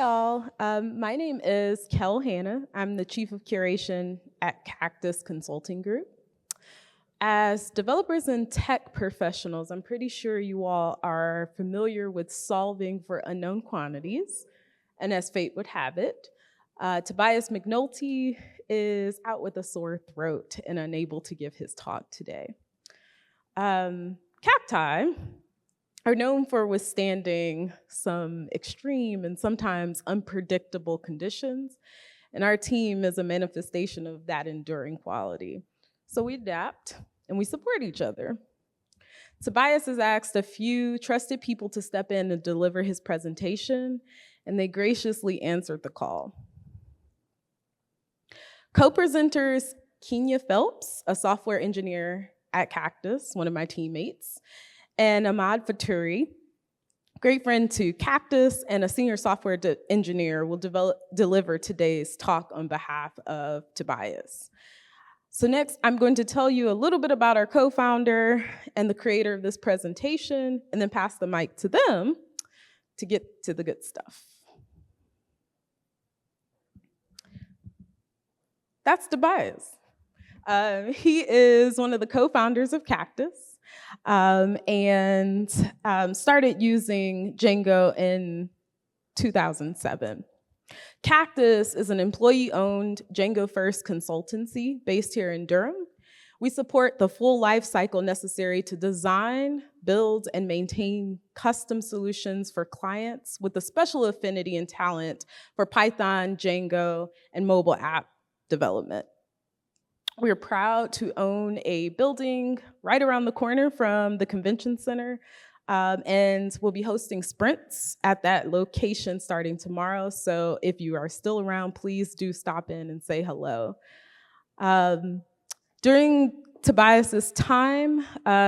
y'all. My name is Kel Hanna. I'm the Chief of Curation at Cactus Consulting Group. As developers and tech professionals, I'm pretty sure you all are familiar with solving for unknown quantities. And as fate would have it, Tobias McNulty is out with a sore throat and unable to give his talk today. Cacti are known for withstanding some extreme and sometimes unpredictable conditions, and our team is a manifestation of that enduring quality. So we adapt and we support each other. Tobias has asked a few trusted people to step in and deliver his presentation, and they graciously answered the call. Co-presenters Kenya Phelps, a software engineer at Cactus, one of my teammates, and Ahmad Faturi, great friend to Cactus and a senior software engineer, will deliver today's talk on behalf of Tobias. So next, I'm going to tell you a little bit about our co-founder and the creator of this presentation, and then pass the mic to them to get to the good stuff. That's Tobias. He is one of the co-founders of Cactus. And started using Django in 2007. Cactus is an employee-owned Django-first consultancy based here in Durham. We support the full life cycle necessary to design, build, and maintain custom solutions for clients with a special affinity and talent for Python, Django, and mobile app development. We're proud to own a building right around the corner from the convention center, and we'll be hosting sprints at that location starting tomorrow. So if you are still around, please do stop in and say hello. During Tobias's time,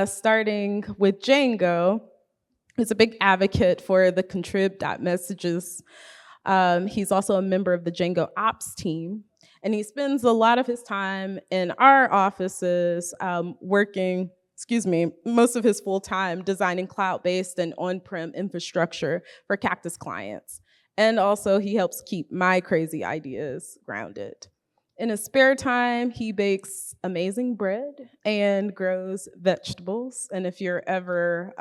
starting with Django, he's a big advocate for the contrib.messages. He's also a member of the Django ops team. And he spends a lot of his time in our offices most of his full time designing cloud-based and on-prem infrastructure for Cactus clients. And also he helps keep my crazy ideas grounded. In his spare time, he bakes amazing bread and grows vegetables. And if you're ever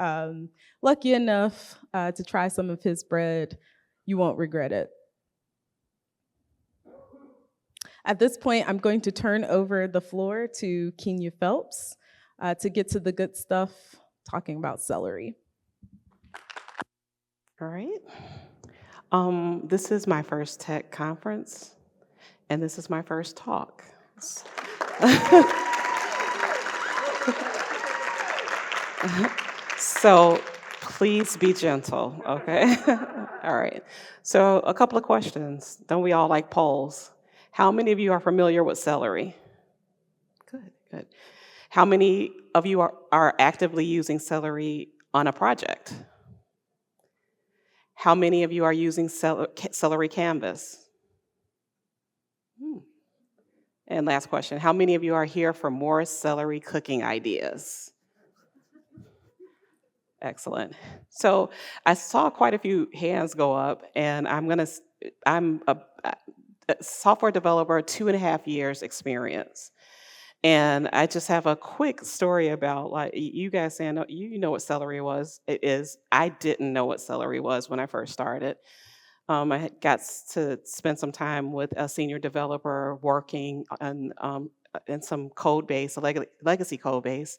lucky enough to try some of his bread, you won't regret it. At this point, I'm going to turn over the floor to Kenya Phelps to get to the good stuff, talking about celery. All right. This is my first tech conference, and this is my first talk. So please be gentle, okay? All right. So a couple of questions. Don't we all like polls? How many of you are familiar with celery? Good, good. How many of you are actively using celery on a project? How many of you are using celery canvas? And last question, how many of you are here for more celery cooking ideas? Excellent. So I saw quite a few hands go up, and I'm a software developer, 2.5 years experience. And I just have a quick story about, like, you guys saying, you know what celery is. I didn't know what celery was when I first started. I got to spend some time with a senior developer working on in some code base, a legacy code base.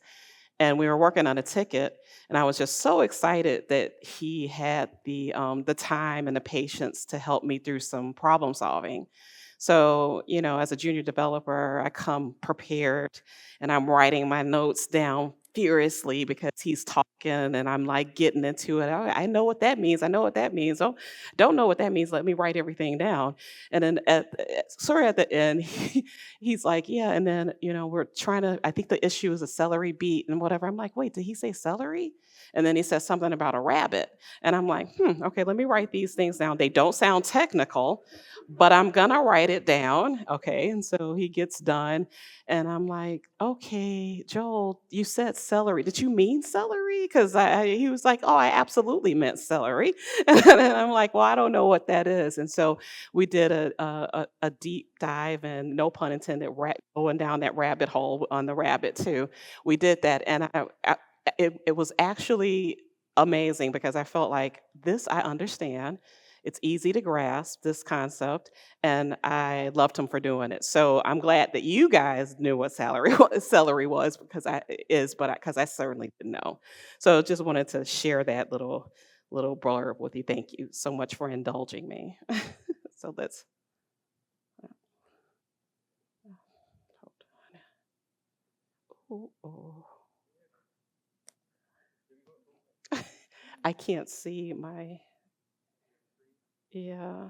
And we were working on a ticket, and I was just so excited that he had the time and the patience to help me through some problem solving. So, as a junior developer, I come prepared, and I'm writing my notes down furiously because he's talking, and I'm like getting into it. I know what that means. I know what that means. Oh, don't know what that means. Let me write everything down. And then at the end, he's like, yeah. And then, we're trying to, I think the issue is a celery beet and whatever. I'm like, wait, did he say celery? And then he says something about a rabbit. And I'm like, okay, let me write these things down. They don't sound technical, but I'm gonna write it down. Okay. And so he gets done. And I'm like, okay, Joel, you said celery. Did you mean celery? Because he was like, oh, I absolutely meant celery. And I'm like, well, I don't know what that is. And so we did a deep dive, and no pun intended, going down that rabbit hole on the rabbit too. We did that, and it was actually amazing because I felt like this I understand. It's easy to grasp this concept, and I loved him for doing it. So I'm glad that you guys knew what celery was because I certainly didn't know. So just wanted to share that little blurb with you. Thank you so much for indulging me. So let's hold on. Oh. I can't see yeah.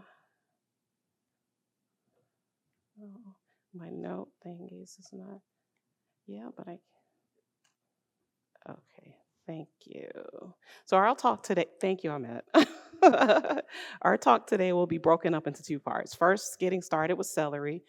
Oh, my note thingies is not. Yeah, but okay. Thank you. So our talk today, thank you, Ahmed. Our talk today will be broken up into two parts. First, getting started with celery.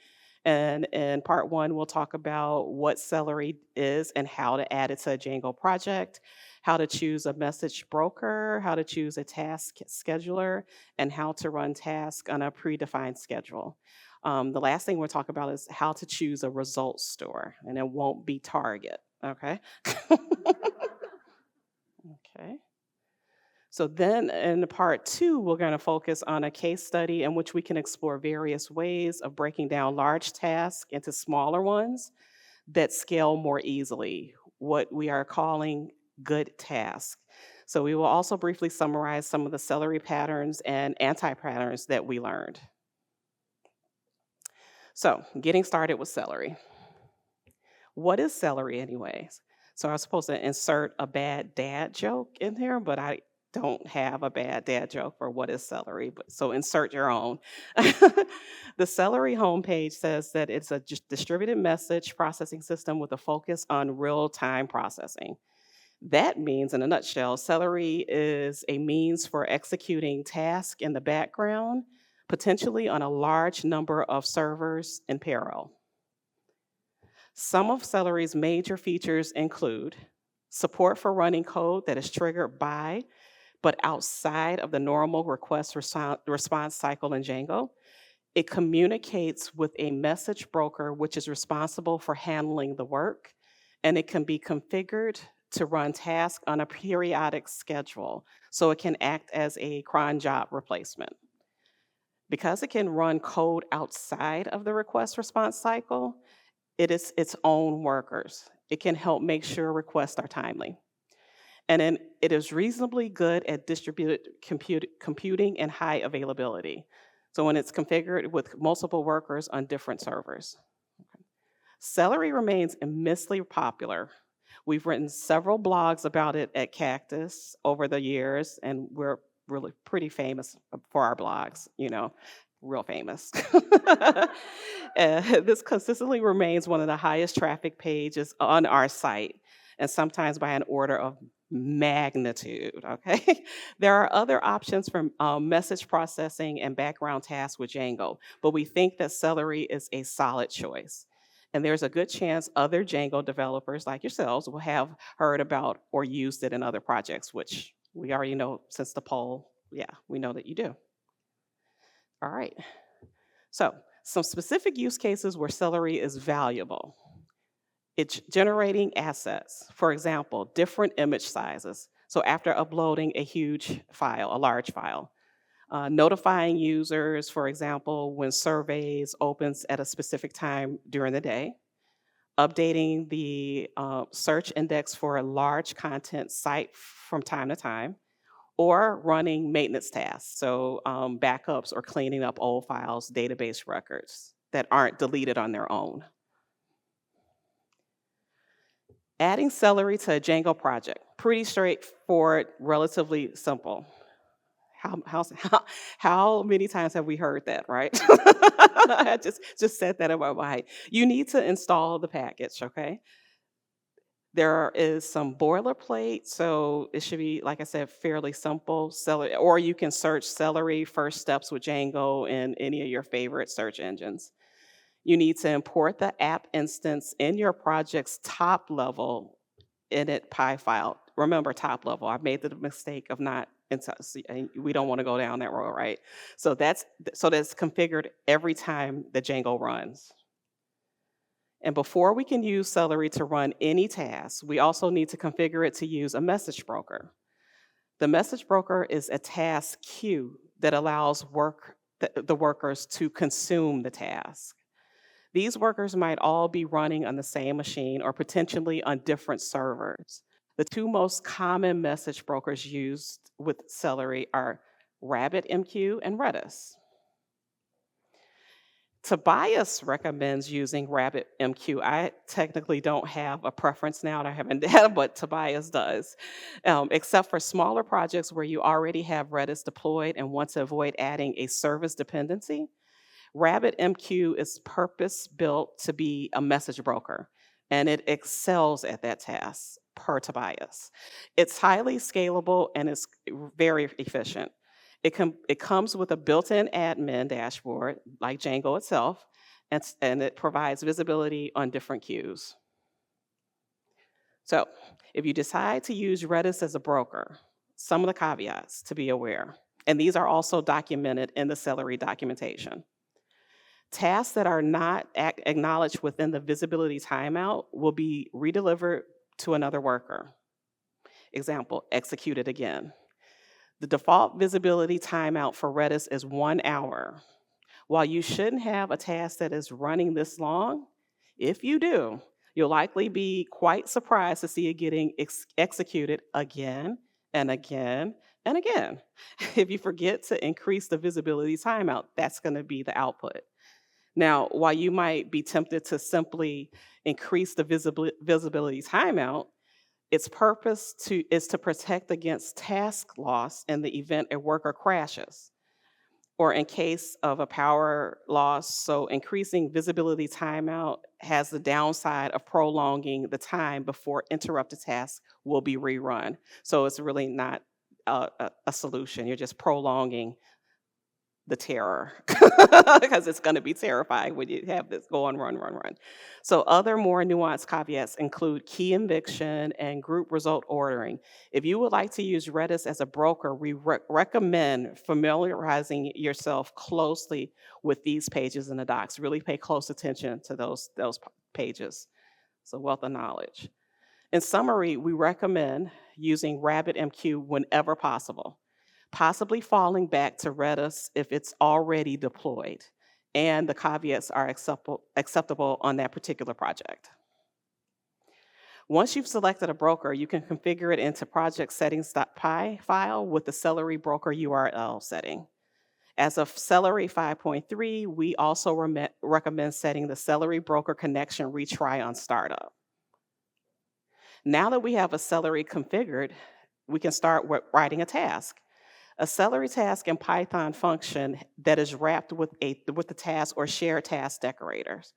And in part one, we'll talk about what celery is and how to add it to a Django project, how to choose a message broker, how to choose a task scheduler, and how to run tasks on a predefined schedule. The last thing we'll talk about is how to choose a results store, and it won't be Target, okay? Okay. So then in part two, we're going to focus on a case study in which we can explore various ways of breaking down large tasks into smaller ones that scale more easily, what we are calling good tasks. So we will also briefly summarize some of the celery patterns and anti-patterns that we learned. So getting started with celery. What is celery anyways? So I was supposed to insert a bad dad joke in here, but I don't have a bad dad joke for what is celery, so insert your own. The Celery homepage says that it's a distributed message processing system with a focus on real-time processing. That means, in a nutshell, Celery is a means for executing tasks in the background, potentially on a large number of servers in parallel. Some of Celery's major features include support for running code that is triggered by but outside of the normal request response cycle in Django. It communicates with a message broker, which is responsible for handling the work, and it can be configured to run tasks on a periodic schedule, so it can act as a cron job replacement. Because it can run code outside of the request response cycle, it is its own workers. It can help make sure requests are timely. And then it is reasonably good at distributed computing and high availability. So when it's configured with multiple workers on different servers. Celery remains immensely popular. We've written several blogs about it at Cactus over the years, and we're really pretty famous for our blogs, real famous. This consistently remains one of the highest traffic pages on our site, and sometimes by an order of magnitude, okay? There are other options for message processing and background tasks with Django, but we think that Celery is a solid choice. And there's a good chance other Django developers like yourselves will have heard about or used it in other projects, which we already know since the poll. Yeah, we know that you do. All right. So some specific use cases where Celery is valuable. It's generating assets, for example, different image sizes. So after uploading a large file, notifying users, for example, when surveys opens at a specific time during the day, updating the search index for a large content site from time to time, or running maintenance tasks, so backups or cleaning up old files, database records that aren't deleted on their own. Adding Celery to a Django project, pretty straightforward, relatively simple. How many times have we heard that, right? I just said that in my mind. You need to install the package, okay? There is some boilerplate, so it should be, like I said, fairly simple. Celery, or you can search Celery first steps with Django in any of your favorite search engines. You need to import the app instance in your project's top level init py file. Remember, top level. I made the mistake of not inside. And we don't want to go down that road, right? So that's configured every time the Django runs. And before we can use Celery to run any task, we also need to configure it to use a message broker. The message broker is a task queue that allows the workers to consume the task. These workers might all be running on the same machine or potentially on different servers. The two most common message brokers used with Celery are RabbitMQ and Redis. Tobias recommends using RabbitMQ. I technically don't have a preference now, and I haven't had, but Tobias does. Except for smaller projects where you already have Redis deployed and want to avoid adding a service dependency, RabbitMQ is purpose-built to be a message broker, and it excels at that task, per Tobias. It's highly scalable and it's very efficient. It comes with a built-in admin dashboard, like Django itself, and it provides visibility on different queues. So if you decide to use Redis as a broker, some of the caveats to be aware, and these are also documented in the Celery documentation. Tasks that are not acknowledged within the visibility timeout will be redelivered to another worker. Example, executed again. The default visibility timeout for Redis is 1 hour. While you shouldn't have a task that is running this long, if you do, you'll likely be quite surprised to see it getting executed again and again and again. If you forget to increase the visibility timeout, that's going to be the output. Now, while you might be tempted to simply increase the visibility timeout, its purpose is to protect against task loss in the event a worker crashes, or in case of a power loss. So increasing visibility timeout has the downside of prolonging the time before interrupted tasks will be rerun. So it's really not a solution. You're just prolonging the terror because it's going to be terrifying when you have this go on, run. So other more nuanced caveats include key injection and group result ordering. If you would like to use Redis as a broker, we recommend familiarizing yourself closely with these pages in the docs. Really pay close attention to those pages. So wealth of knowledge. In summary, we recommend using RabbitMQ whenever possible, possibly falling back to Redis if it's already deployed, and the caveats are acceptable on that particular project. Once you've selected a broker, you can configure it into project settings.py file with the Celery broker URL setting. As of Celery 5.3, we also recommend setting the Celery broker connection retry on startup. Now that we have a Celery configured, we can start writing a task. A Celery task in Python function that is wrapped with the task or shared task decorators.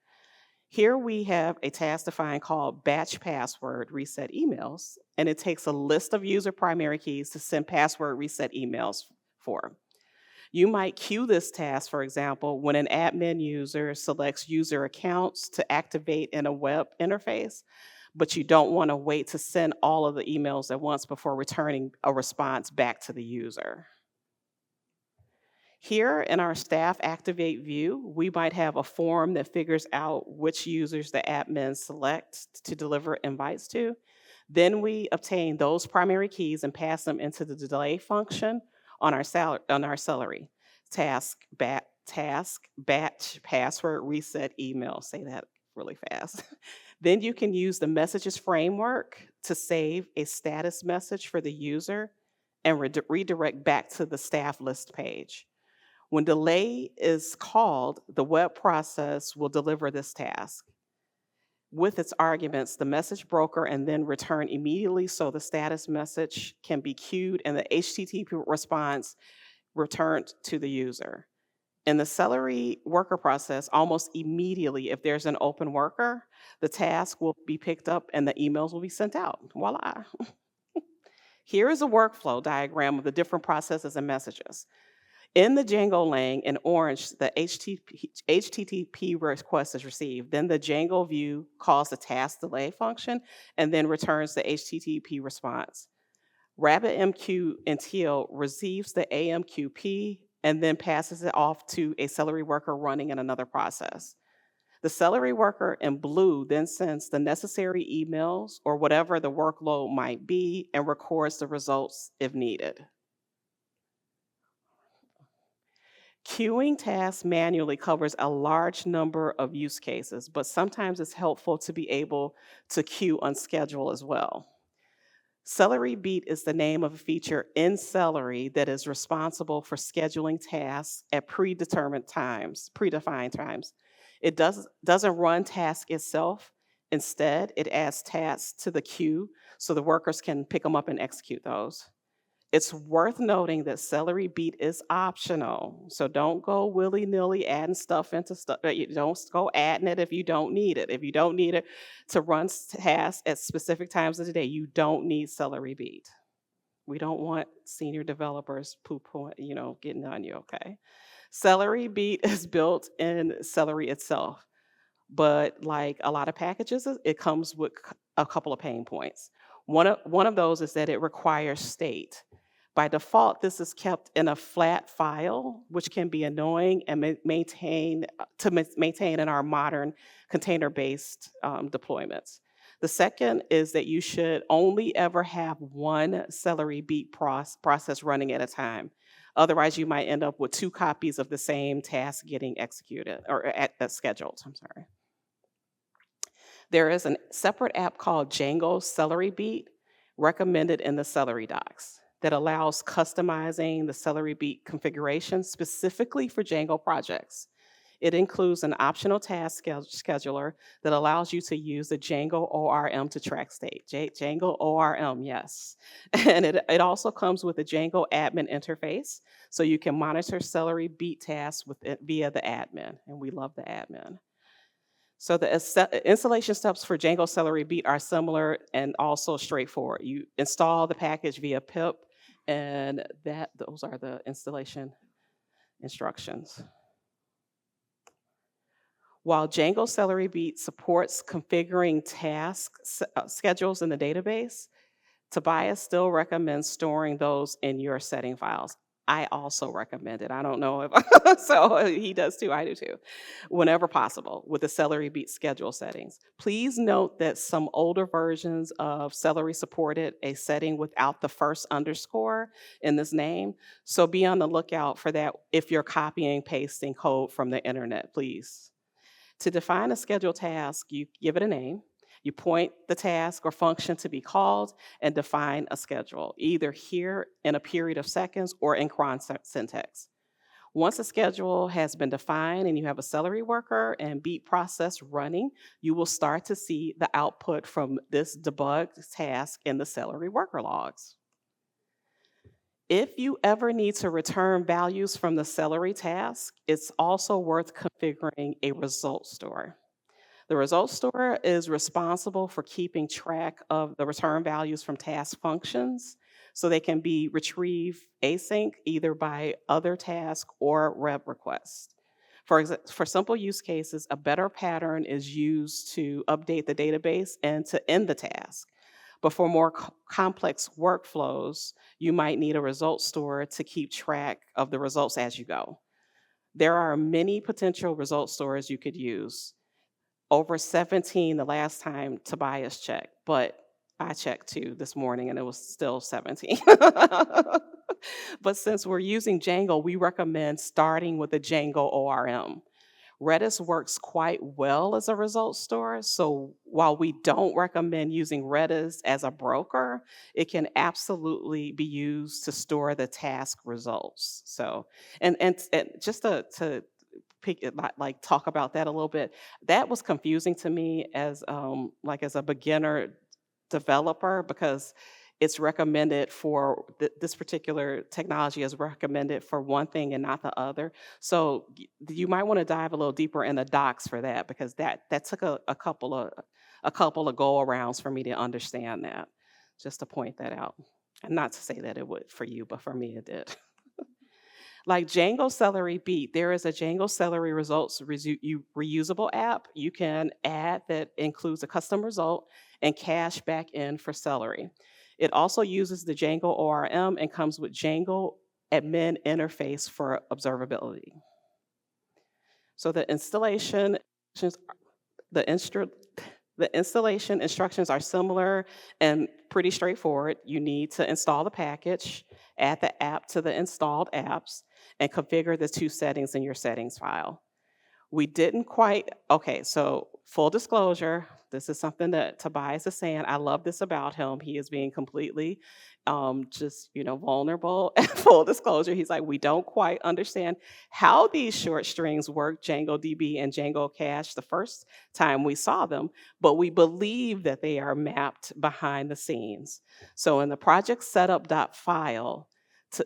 Here we have a task defined called batch password reset emails, and it takes a list of user primary keys to send password reset emails for. You might queue this task, for example, when an admin user selects user accounts to activate in a web interface, but you don't want to wait to send all of the emails at once before returning a response back to the user. Here in our staff activate view, we might have a form that figures out which users the admin select to deliver invites to. Then we obtain those primary keys and pass them into the delay function on our Celery. Task, batch, password, reset, email. Say that really fast. Then you can use the messages framework to save a status message for the user and redirect back to the staff list page. When delay is called, the web process will deliver this task with its arguments, the message broker, and then return immediately so the status message can be queued and the HTTP response returned to the user. In the Celery worker process, almost immediately, if there's an open worker, the task will be picked up and the emails will be sent out. Voila. Here is a workflow diagram of the different processes and messages. In the Django lane in orange, the HTTP request is received. Then the Django view calls the task delay function and then returns the HTTP response. RabbitMQ in teal receives the AMQP and then passes it off to a Celery worker running in another process. The Celery worker in blue then sends the necessary emails or whatever the workload might be and records the results if needed. Queuing tasks manually covers a large number of use cases, but sometimes it's helpful to be able to queue on schedule as well. Celery Beat is the name of a feature in Celery that is responsible for scheduling tasks at predefined times. It doesn't run tasks itself. Instead, it adds tasks to the queue so the workers can pick them up and execute those. It's worth noting that Celery Beat is optional, so don't go willy-nilly adding stuff into stuff. Don't go adding it if you don't need it. If you don't need it to run tasks at specific times of the day, you don't need Celery Beat. We don't want senior developers getting on you, okay? Celery Beat is built in Celery itself, but like a lot of packages, it comes with a couple of pain points. One of those is that it requires state. By default, this is kept in a flat file, which can be annoying and maintain in our modern container-based deployments. The second is that you should only ever have one Celery Beat process running at a time. Otherwise, you might end up with 2 copies of the same task getting executed or scheduled. I'm sorry. There is a separate app called Django Celery Beat recommended in the Celery docs that allows customizing the Celery Beat configuration specifically for Django projects. It includes an optional task scheduler that allows you to use the Django ORM to track state. Django ORM, yes. And it also comes with a Django admin interface, so you can monitor Celery Beat tasks via the admin, and we love the admin. So the installation steps for Django Celery Beat are similar and also straightforward. You install the package via pip, and those are the installation instructions. While Django Celery Beat supports configuring task schedules in the database, Tobias still recommends storing those in your setting files. I also recommend it. I don't know if, so he does too, I do too, whenever possible with the Celery Beat schedule settings. Please note that some older versions of Celery supported a setting without the first underscore in this name, so be on the lookout for that if you're copying, pasting code from the internet, please. To define a scheduled task, you give it a name. You point the task or function to be called and define a schedule, either here in a period of seconds or in cron syntax. Once a schedule has been defined and you have a Celery worker and Beat process running, you will start to see the output from this debugged task in the Celery worker logs. If you ever need to return values from the Celery task, it's also worth configuring a result store. The result store is responsible for keeping track of the return values from task functions so they can be retrieved async either by other tasks or web requests. For simple use cases, a better pattern is used to update the database and to end the task. But for more complex workflows, you might need a result store to keep track of the results as you go. There are many potential result stores you could use. Over 17 the last time Tobias checked, but I checked too this morning and it was still 17. But since we're using Django, we recommend starting with the Django ORM. Redis works quite well as a result store, so while we don't recommend using Redis as a broker, it can absolutely be used to store the task results. So, and just to talk about that a little bit, that was confusing to me as a beginner developer because it's recommended for this particular technology is recommended for one thing and not the other. So you might want to dive a little deeper in the docs for that because that took a couple of go arounds for me to understand that. Just to point that out, and not to say that it would for you, but for me it did. Like Django Celery Beat, there is a Django Celery results reusable app you can add that includes a custom result and cache back in for Celery. It also uses the Django ORM and comes with Django admin interface for observability. So the installation instructions are similar and pretty straightforward. You need to install the package, add the app to the installed apps, and configure the 2 settings in your settings file. We didn't quite, okay, so full disclosure, this is something that Tobias is saying. I love this about him. He is being completely just, vulnerable. Full disclosure, he's like, we don't quite understand how these short strings work, DjangoDB and Django Cache, the first time we saw them, but we believe that they are mapped behind the scenes. So in the project setup.file,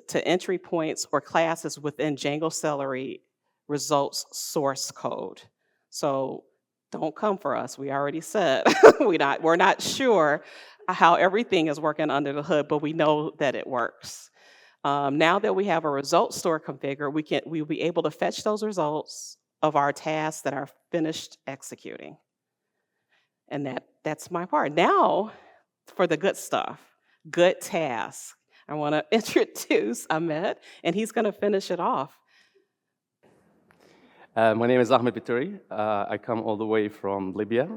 to entry points or classes within Django Celery results source code. So don't come for us. We already said we're not sure how everything is working under the hood, but we know that it works. Now that we have a result store configured, we'll be able to fetch those results of our tasks that are finished executing. And that's my part. Now for the good stuff, good tasks. I want to introduce Ahmed, and he's going to finish it off. My name is Ahmed Bituri. I come all the way from Libya.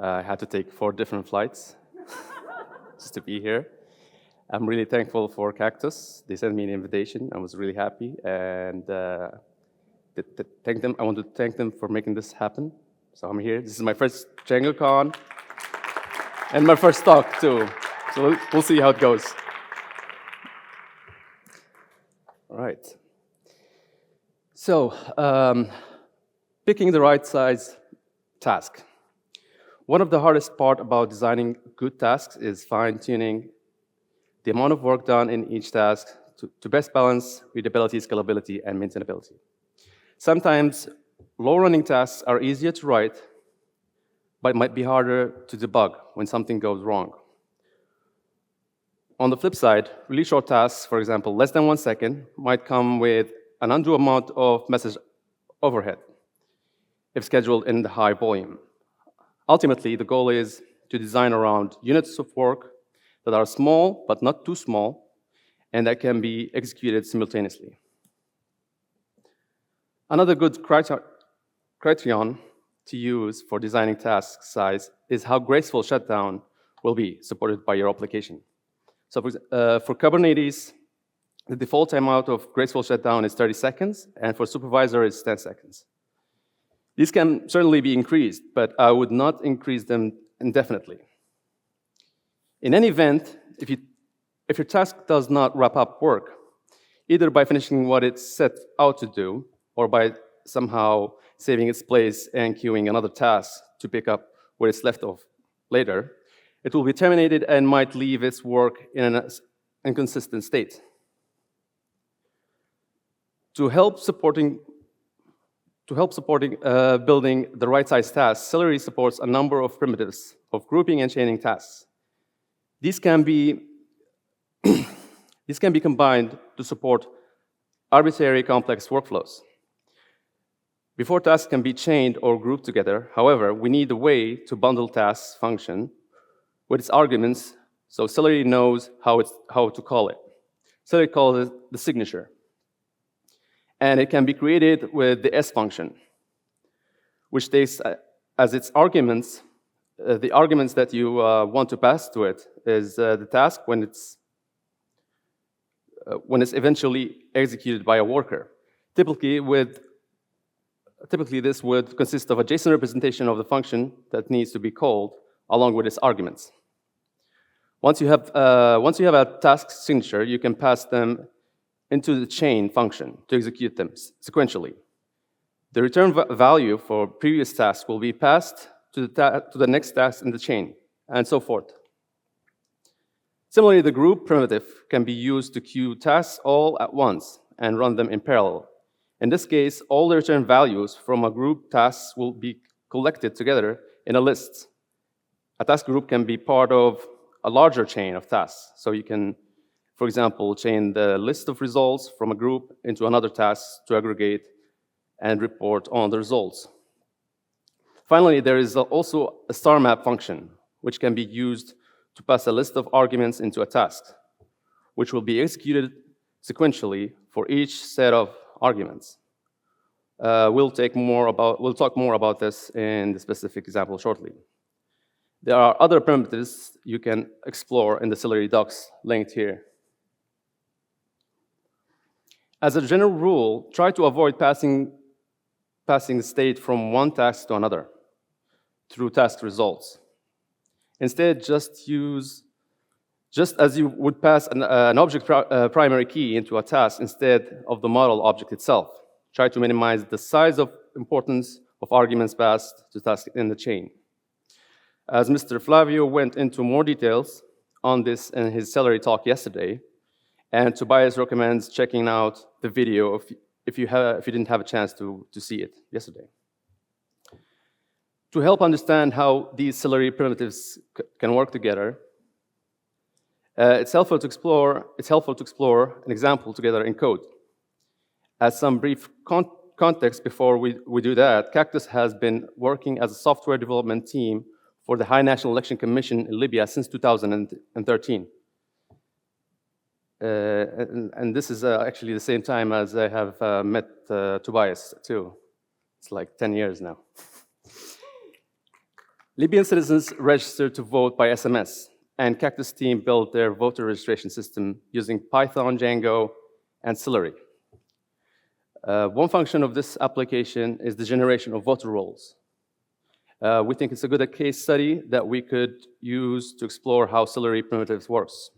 I had to take 4 different flights just to be here. I'm really thankful for Cactus. They sent me an invitation. I was really happy, and I want to thank them for making this happen. So I'm here. This is my first DjangoCon and my first talk too. So we'll see how it goes. All right. So, picking the right size task. One of the hardest part about designing good tasks is fine-tuning the amount of work done in each task to best balance readability, scalability, and maintainability. Sometimes low-running tasks are easier to write, but might be harder to debug when something goes wrong. On the flip side, really short tasks, for example, less than 1 second, might come with an undue amount of message overhead if scheduled in the high volume. Ultimately, the goal is to design around units of work that are small, but not too small, and that can be executed simultaneously. Another good criterion to use for designing task size is how graceful shutdown will be supported by your application. So for Kubernetes, the default timeout of graceful shutdown is 30 seconds, and for supervisor, it's 10 seconds. These can certainly be increased, but I would not increase them indefinitely. In any event, if your task does not wrap up work, either by finishing what it set out to do, or by somehow saving its place and queuing another task to pick up where it's left off later, it will be terminated and might leave its work in an inconsistent state. To help supporting building the right size tasks, Celery supports a number of primitives of grouping and chaining tasks. These can be combined to support arbitrary complex workflows. Before tasks can be chained or grouped together, however, we need a way to bundle tasks function with its arguments so Celery knows how to call it. Celery calls it the signature. And it can be created with the S function, which takes as its arguments, the arguments that you want to pass to it is the task when it's eventually executed by a worker. Typically, this would consist of a JSON representation of the function that needs to be called along with its arguments. Once you have a task signature, you can pass them into the chain function to execute them sequentially. The return value for previous tasks will be passed to the next task in the chain, and so forth. Similarly, the group primitive can be used to queue tasks all at once and run them in parallel. In this case, all the return values from a group tasks will be collected together in a list. A task group can be part of a larger chain of tasks, so you can For example, chain the list of results from a group into another task to aggregate and report on the results. Finally, there is also a star map function, which can be used to pass a list of arguments into a task, which will be executed sequentially for each set of arguments. We'll talk more about this in the specific example shortly. There are other primitives you can explore in the Celery docs linked here. As a general rule, try to avoid passing state from one task to another through task results. Instead, just as you would pass an object primary key into a task instead of the model object itself. Try to minimize the size of importance of arguments passed to tasks in the chain. As Mr. Flavio went into more details on this in his Celery talk yesterday, and Tobias recommends checking out the video if you didn't have a chance to see it yesterday. To help understand how these Celery primitives can work together, it's helpful to explore an example together in code. As some brief context before we do that, Cactus has been working as a software development team for the High National Election Commission in Libya since 2013. And this is actually the same time as I have met Tobias, too. It's like 10 years now. Libyan citizens registered to vote by SMS, and Cactus team built their voter registration system using Python, Django, and Celery. One function of this application is the generation of voter rolls. We think it's a good case study that we could use to explore how Celery primitives works.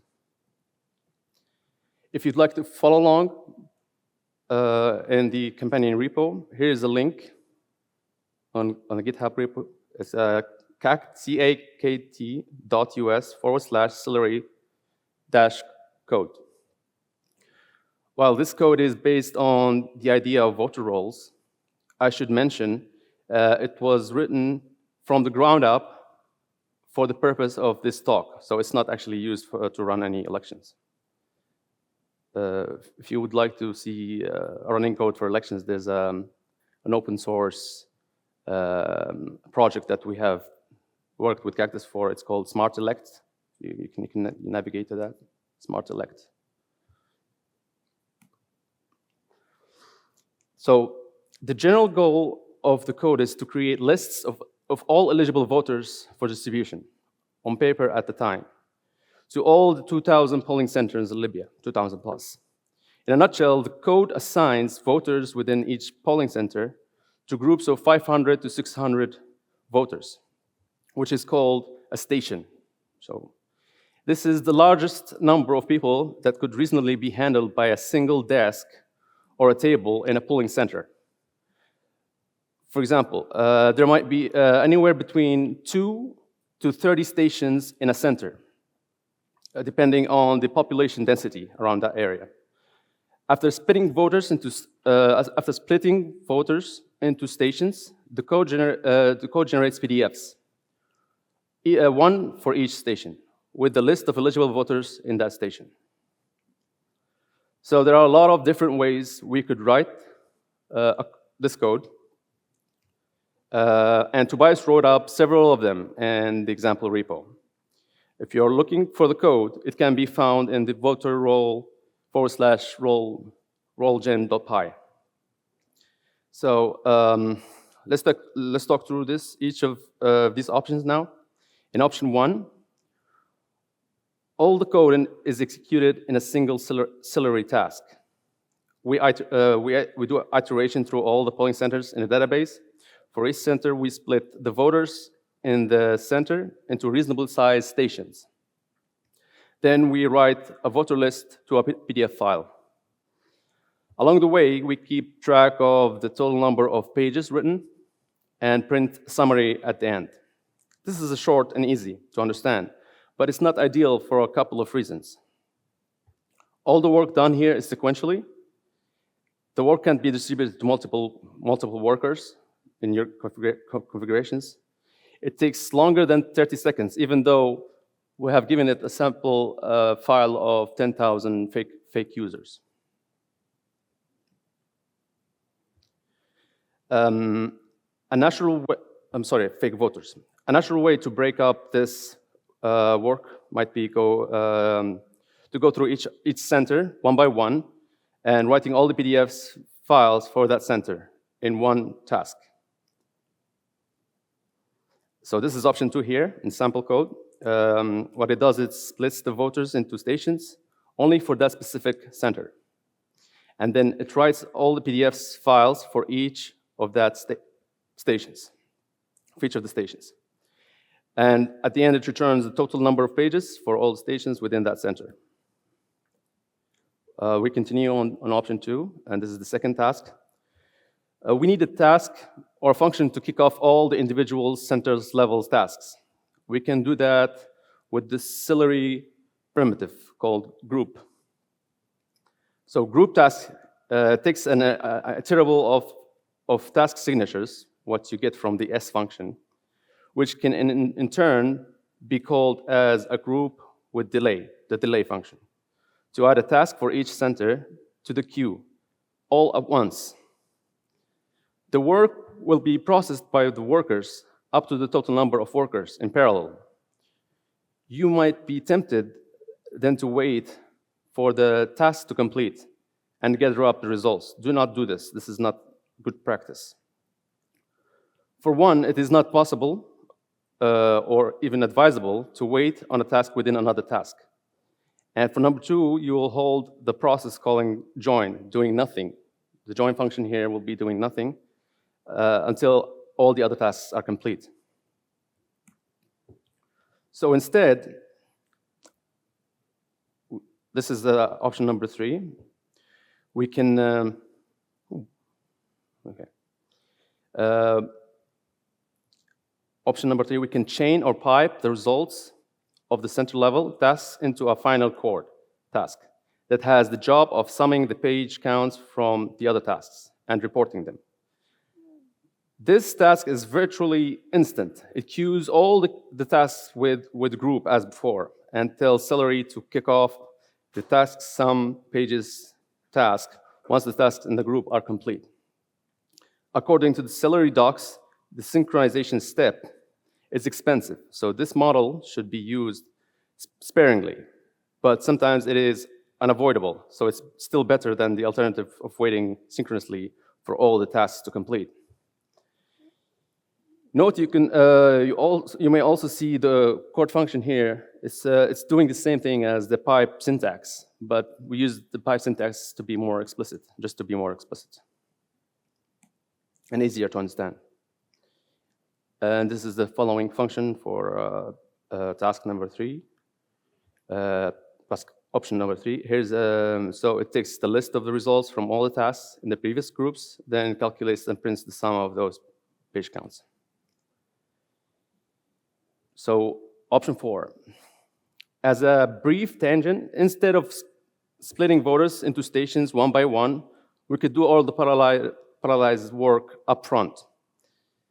If you'd like to follow along in the companion repo, here's a link on the GitHub repo. It's cakt.us/Celery-code. While this code is based on the idea of voter rolls, I should mention it was written from the ground up for the purpose of this talk, so it's not actually used to run any elections. If you would like to see a running code for elections, there's an open source project that we have worked with Cactus for. It's called Smart Elect. You can navigate to that, Smart Elect. So the general goal of the code is to create lists of all eligible voters for distribution on paper at the time to all the 2,000 polling centers in Libya, 2,000 plus. In a nutshell, the code assigns voters within each polling center to groups of 500 to 600 voters, which is called a station. So this is the largest number of people that could reasonably be handled by a single desk or a table in a polling center. For example, there might be anywhere between 2 to 30 stations in a center, depending on the population density around that area. After splitting voters into stations, the code generates PDFs, one for each station, with the list of eligible voters in that station. So there are a lot of different ways we could write this code. And Tobias wrote up several of them in the example repo. If you're looking for the code, it can be found in the voter roll /rollgen.py. So let's talk through each of these options now. In option 1, all the code is executed in a single Celery task. We do iteration through all the polling centers in the database. For each center, we split the voters in the center into reasonable sized stations. Then we write a voter list to a PDF file. Along the way, we keep track of the total number of pages written and print summary at the end. This is short and easy to understand, but it's not ideal for a couple of reasons. All the work done here is sequentially. The work can't be distributed to multiple workers in your configurations. It takes longer than 30 seconds, even though we have given it a sample file of 10,000 fake users. Fake voters. A natural way to break up this work might be to go through each center one by one and writing all the PDFs files for that center in one task. So this is option 2 here in sample code. What it does, it splits the voters into stations only for that specific center. And then it writes all the PDFs files for each of that stations, for each of the stations. And at the end, it returns the total number of pages for all the stations within that center. We continue on option 2, and this is the second task. We need a task or a function to kick off all the individual centers levels tasks. We can do that with the Celery primitive called group. So group task takes an iterable of task signatures, what you get from the S function, which can in turn be called as a group with delay, the delay function, to add a task for each center to the queue all at once. The work will be processed by the workers up to the total number of workers in parallel. You might be tempted then to wait for the task to complete and gather up the results. Do not do this. This is not good practice. For one, it is not possible or even advisable to wait on a task within another task. And for number 2, you will hold the process calling join, doing nothing. The join function here will be doing nothing until all the other tasks are complete. So instead, this is option number 3. We can, option number 3, we can chain or pipe the results of the center level tasks into a final core task that has the job of summing the page counts from the other tasks and reporting them. This task is virtually instant. It queues all the tasks with group as before and tells Celery to kick off the task sum pages task once the tasks in the group are complete. According to the Celery docs, the synchronization step is expensive, so this model should be used sparingly, but sometimes it is unavoidable, so it's still better than the alternative of waiting synchronously for all the tasks to complete. Note you may also see the code function here. It's doing the same thing as the pipe syntax, but we use the pipe syntax to be more explicit, just to be more explicit and easier to understand. And this is the following function for task number 3, option number 3. Here's so it takes the list of the results from all the tasks in the previous groups, then calculates and prints the sum of those page counts. So option 4, as a brief tangent, instead of splitting voters into stations one by one, we could do all the parallelized work up front.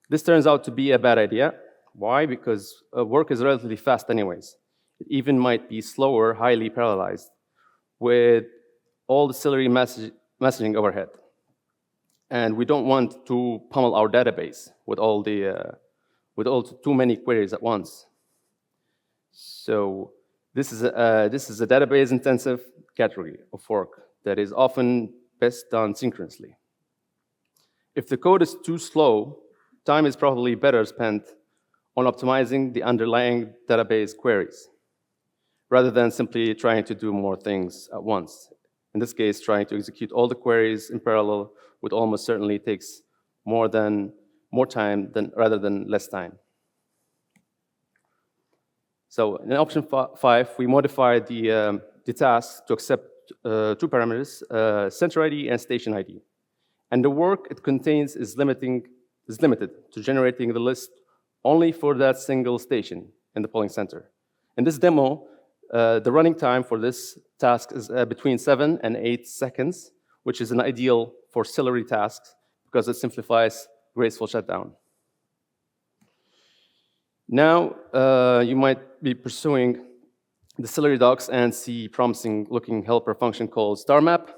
This turns out to be a bad idea. Why? Because work is relatively fast anyways. It even might be slower, highly parallelized, with all the Celery messaging overhead. And we don't want to pummel our database with too many queries at once. So this is a database-intensive category of work that is often best done synchronously. If the code is too slow, time is probably better spent on optimizing the underlying database queries, rather than simply trying to do more things at once. In this case, trying to execute all the queries in parallel would almost certainly takes more time rather than less time. So in option 5, we modify the task to accept 2 parameters, center ID and station ID. And the work it contains is limited to generating the list only for that single station in the polling center. In this demo, the running time for this task is between 7 and 8 seconds, which is an ideal for Celery tasks because it simplifies graceful shutdown. Now, you might be pursuing the Celery docs and see promising-looking helper function called starmap.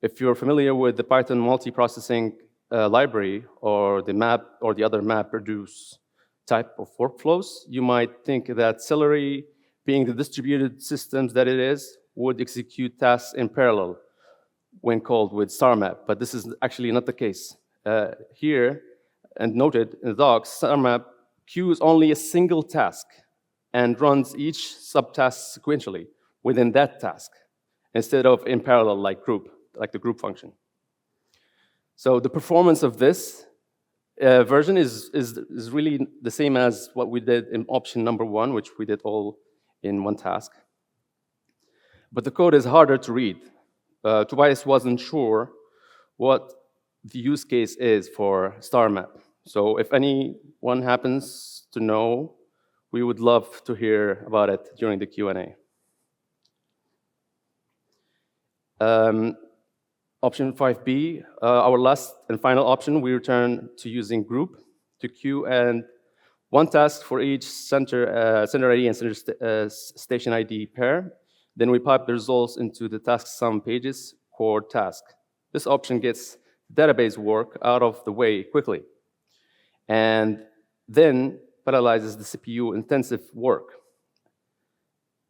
If you're familiar with the Python multiprocessing library or the map or the other map reduce type of workflows, you might think that Celery, being the distributed systems that it is, would execute tasks in parallel when called with starmap, but this is actually not the case. Here, and noted in the docs, starmap queues only a single task and runs each subtask sequentially within that task, instead of in parallel like the group function. So the performance of this version is really the same as what we did in option number 1, which we did all in one task. But the code is harder to read. Tobias wasn't sure what the use case is for starmap. So if anyone happens to know, we would love to hear about it during the Q&A. Option 5B, our last and final option, we return to using group to queue and one task for each center ID and center station ID pair. Then we pipe the results into the task sum pages core task. This option gets database work out of the way quickly, and then parallelizes the CPU-intensive work.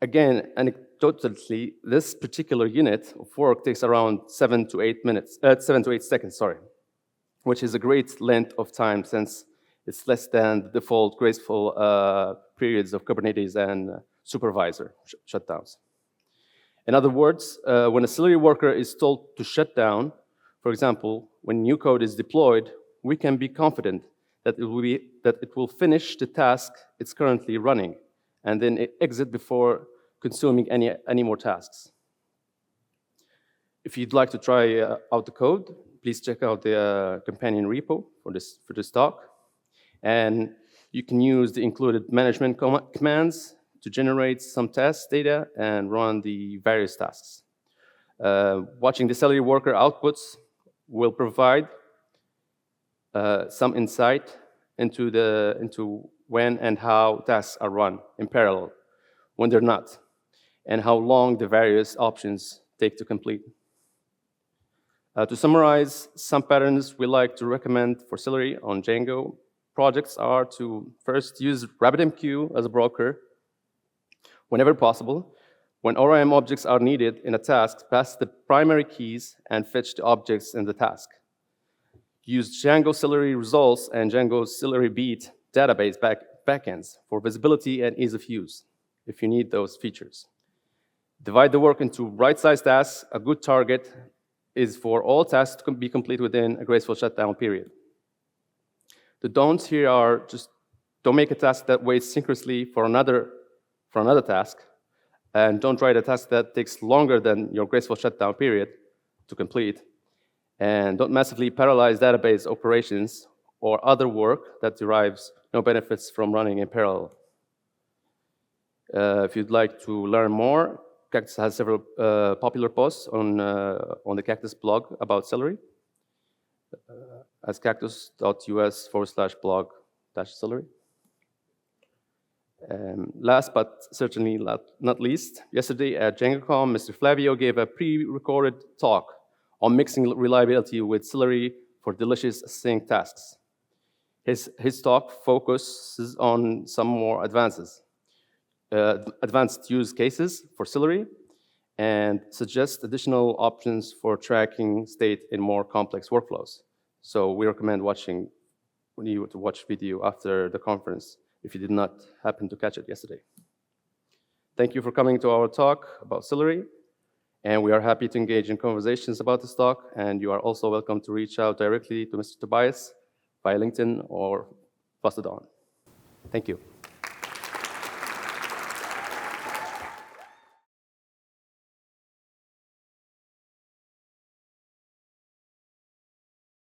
Again, anecdotally, this particular unit of work takes around 7 to 8 seconds, sorry, which is a great length of time since it's less than the default graceful periods of Kubernetes and supervisor shutdowns. In other words, when a Celery worker is told to shut down, for example, when new code is deployed, we can be confident that it will finish the task it's currently running, and then exit before consuming any more tasks. If you'd like to try out the code, please check out the companion repo for this talk. And you can use the included management commands to generate some test data and run the various tasks. Watching the Celery worker outputs will provide some insight into when and how tasks are run in parallel, when they're not, and how long the various options take to complete. To summarize, some patterns we like to recommend for Celery on Django projects are to first use RabbitMQ as a broker whenever possible. When ORM objects are needed in a task, pass the primary keys and fetch the objects in the task. Use Django Celery results and Django Celery Beat database backends for visibility and ease of use, if you need those features. Divide the work into right-sized tasks. A good target is for all tasks to be complete within a graceful shutdown period. The don'ts here are just don't make a task that waits synchronously for another task, and don't write a task that takes longer than your graceful shutdown period to complete, and don't massively parallelize database operations or other work that derives no benefits from running in parallel. If you'd like to learn more, Cactus has several popular posts on the Cactus blog about Celery, as cactus.us/blog/Celery. Last but certainly not least, yesterday at DjangoCon, Mr. Flavio gave a pre-recorded talk on mixing reliability with Celery for delicious async tasks. His talk focuses on some more advanced use cases for Celery and suggests additional options for tracking state in more complex workflows. So we recommend watching video after the conference if you did not happen to catch it yesterday. Thank you for coming to our talk about Celery, and we are happy to engage in conversations about this talk, and you are also welcome to reach out directly to Mr. Tobias via LinkedIn or pass it on. Thank you.